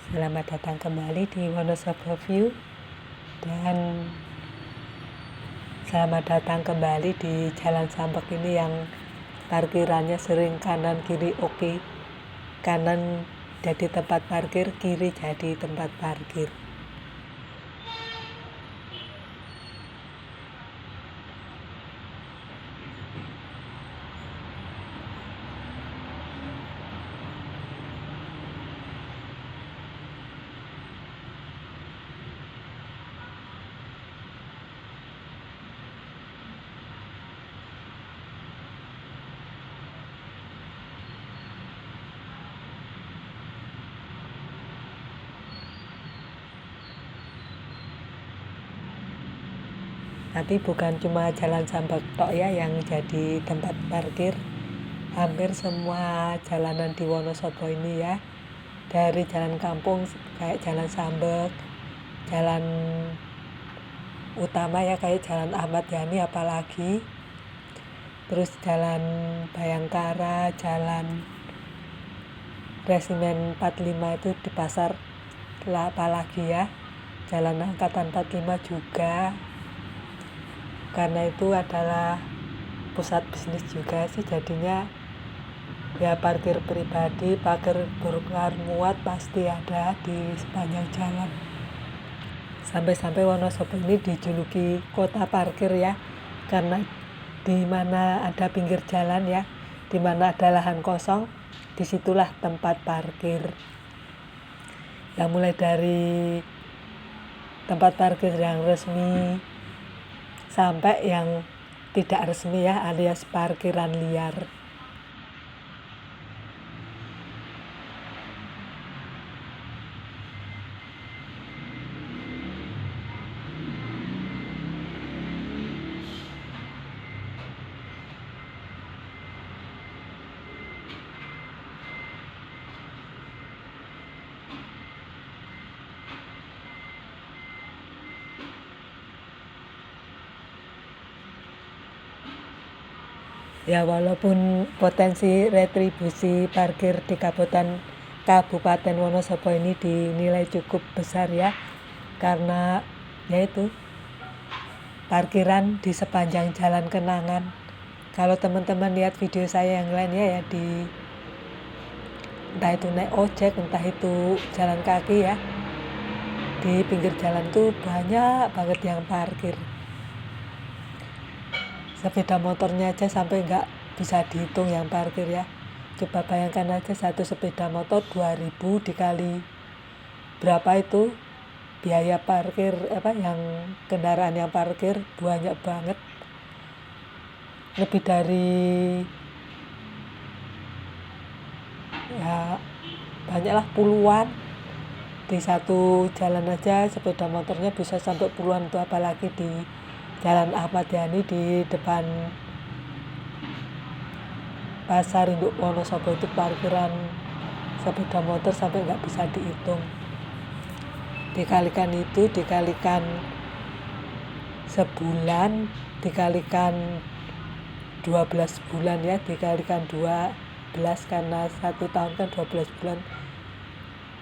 Selamat datang kembali di Wonosobo View, dan selamat datang kembali di Jalan Sambek ini yang parkirannya sering kanan kiri oke. Kanan jadi tempat parkir, kiri jadi tempat parkir. Tapi bukan cuma Jalan Sambek tok ya yang jadi tempat parkir. Hampir semua jalanan di Wonosobo ini ya, dari jalan kampung kayak Jalan Sambek, jalan utama ya kayak Jalan Ahmad Yani apalagi, terus Jalan Bayangkara, Jalan Resimen 45 itu di pasar apalagi ya, Jalan Angkatan 45 juga, karena itu adalah pusat bisnis juga sih, jadinya ya parkir pribadi, parkir bongkar muat pasti ada di sepanjang jalan. Sampai-sampai Wonosobo ini dijuluki kota parkir ya, karena di mana ada pinggir jalan ya, di mana ada lahan kosong, disitulah tempat parkir. Yang mulai dari tempat parkir yang resmi sampai yang tidak resmi ya, alias parkiran liar. Ya walaupun potensi retribusi parkir di Kabupaten Wonosobo ini dinilai cukup besar ya, karena yaitu parkiran di sepanjang jalan kenangan. Kalau teman-teman lihat video saya yang lainnya ya, di entah itu naik ojek, entah itu jalan kaki ya, di pinggir jalan tuh banyak banget yang parkir. Sepeda motornya aja sampai nggak bisa dihitung yang parkir ya. Coba bayangkan aja, satu sepeda motor 2.000 dikali berapa itu biaya parkir, yang kendaraan yang parkir banyak banget, lebih dari ya banyaklah puluhan. Di satu jalan aja sepeda motornya bisa sampai puluhan tuh, apalagi di Jalan Ahmad Yani di depan Pasar Induk Wonosobo itu parkiran sepeda motor sampai nggak bisa dihitung. Dikalikan itu, dikalikan sebulan, dikalikan 12 bulan ya, dikalikan 12 karena 1 tahun kan 12 bulan,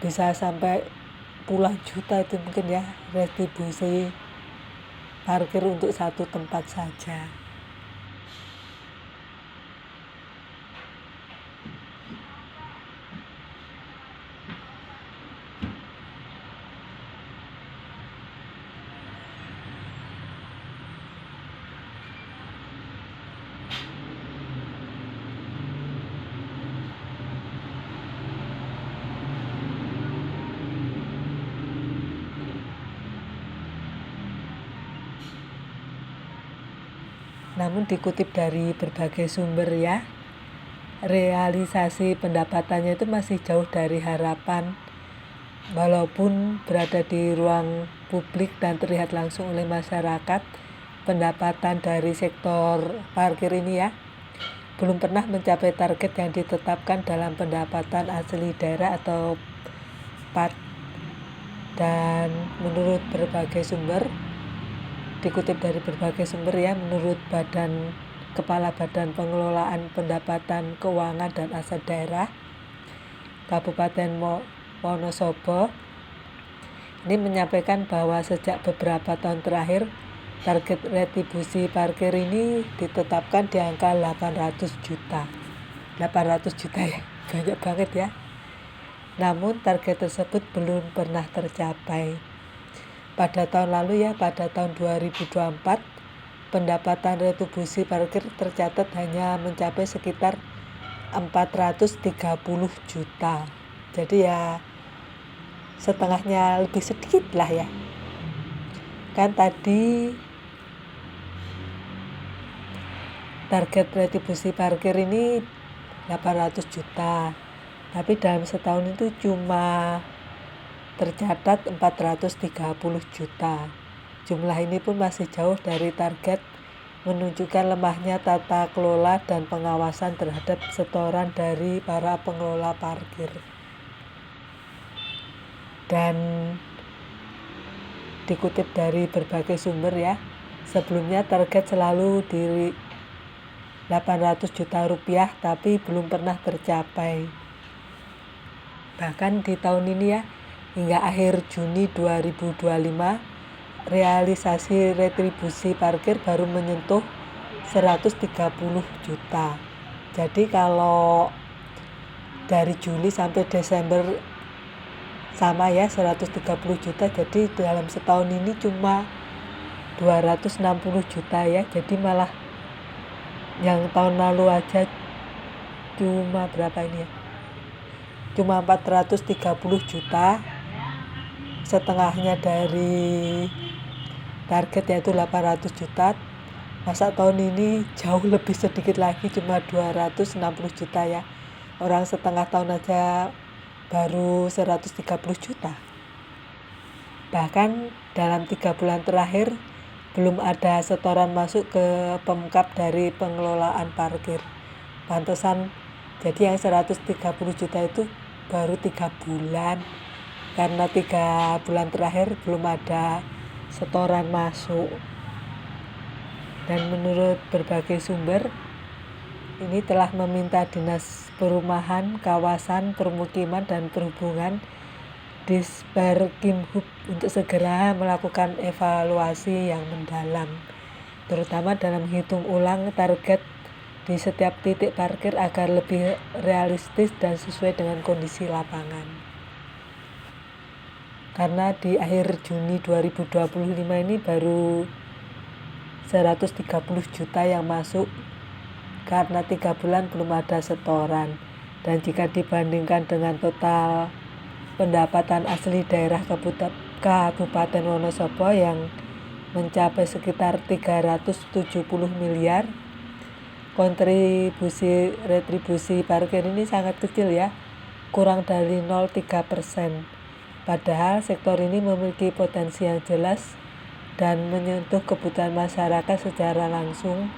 bisa sampai puluhan juta itu mungkin ya retribusi parkir untuk satu tempat saja. Namun dikutip dari berbagai sumber ya, realisasi pendapatannya itu masih jauh dari harapan. Walaupun berada di ruang publik dan terlihat langsung oleh masyarakat, pendapatan dari sektor parkir ini ya belum pernah mencapai target yang ditetapkan dalam pendapatan asli daerah atau PAD. Dan menurut berbagai sumber, dikutip dari berbagai sumber ya, menurut Kepala Badan Pengelolaan Pendapatan Keuangan dan Aset Daerah Kabupaten Wonosobo ini menyampaikan bahwa sejak beberapa tahun terakhir target retribusi parkir ini ditetapkan di angka 800 juta. 800 juta ya, banyak banget ya. Namun target tersebut belum pernah tercapai. Pada tahun lalu ya, pada tahun 2024, pendapatan retribusi parkir tercatat hanya mencapai sekitar 430 juta. Jadi ya setengahnya lebih sedikit lah ya. Kan tadi target retribusi parkir ini 800 juta. Tapi dalam setahun itu cuma tercatat 430 juta. Jumlah ini pun masih jauh dari target, menunjukkan lemahnya tata kelola dan pengawasan terhadap setoran dari para pengelola parkir. Dan dikutip dari berbagai sumber ya, sebelumnya target selalu di 800 juta rupiah tapi belum pernah tercapai. Bahkan di tahun ini ya, hingga akhir Juni 2025, realisasi retribusi parkir baru menyentuh 130 juta. Jadi kalau dari Juli sampai Desember sama ya 130 juta, jadi dalam setahun ini cuma 260 juta ya. Jadi malah yang tahun lalu aja cuma berapa ini ya, cuma 430 juta, setengahnya dari target yaitu 800 juta. Masa tahun ini jauh lebih sedikit lagi, cuma 260 juta ya. Orang setengah tahun aja baru 130 juta. Bahkan dalam 3 bulan terakhir belum ada setoran masuk ke Pemkab dari pengelolaan parkir. Pantesan jadi yang 130 juta itu baru 3 bulan. Karena 3 bulan terakhir belum ada setoran masuk. Dan menurut berbagai sumber, ini telah meminta Dinas Perumahan, Kawasan, Permukiman, dan Perhubungan Disperkimhub untuk segera melakukan evaluasi yang mendalam, terutama dalam menghitung ulang target di setiap titik parkir agar lebih realistis dan sesuai dengan kondisi lapangan. Karena di akhir Juni 2025 ini baru 130 juta yang masuk, karena 3 bulan belum ada setoran. Dan jika dibandingkan dengan total pendapatan asli daerah Kabupaten Wonosobo yang mencapai sekitar 370 miliar, kontribusi retribusi parkir ini sangat kecil ya, kurang dari 0,3%. Padahal sektor ini memiliki potensi yang jelas dan menyentuh kebutuhan masyarakat secara langsung,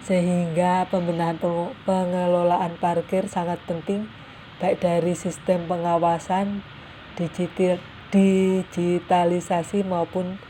sehingga pembenahan pengelolaan parkir sangat penting, baik dari sistem pengawasan, digitalisasi maupun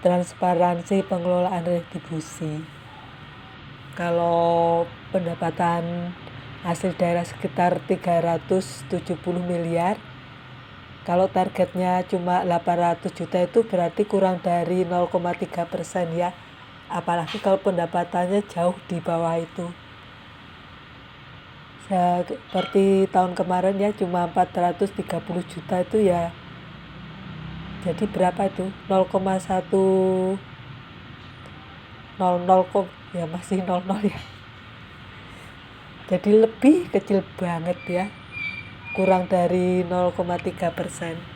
transparansi pengelolaan retribusi. Kalau pendapatan hasil daerah sekitar 370 miliar, kalau targetnya cuma 800 juta itu berarti kurang dari 0,3% ya. Apalagi kalau pendapatannya jauh di bawah itu. Seperti tahun kemarin ya, cuma 430 juta itu ya. Jadi berapa itu? 0,100 ya, masih 00 ya. Jadi lebih kecil banget ya. Kurang dari 0,3%.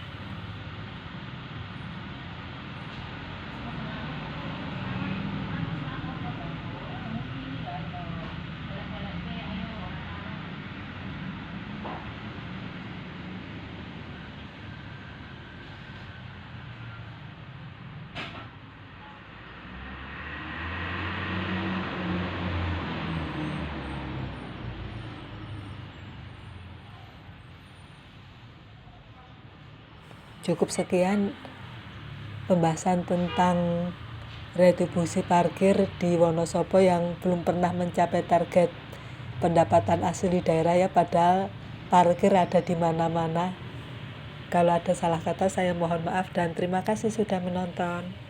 Cukup sekian pembahasan tentang retribusi parkir di Wonosobo yang belum pernah mencapai target pendapatan asli daerah ya, padahal parkir ada di mana-mana. Kalau ada salah kata saya mohon maaf dan terima kasih sudah menonton.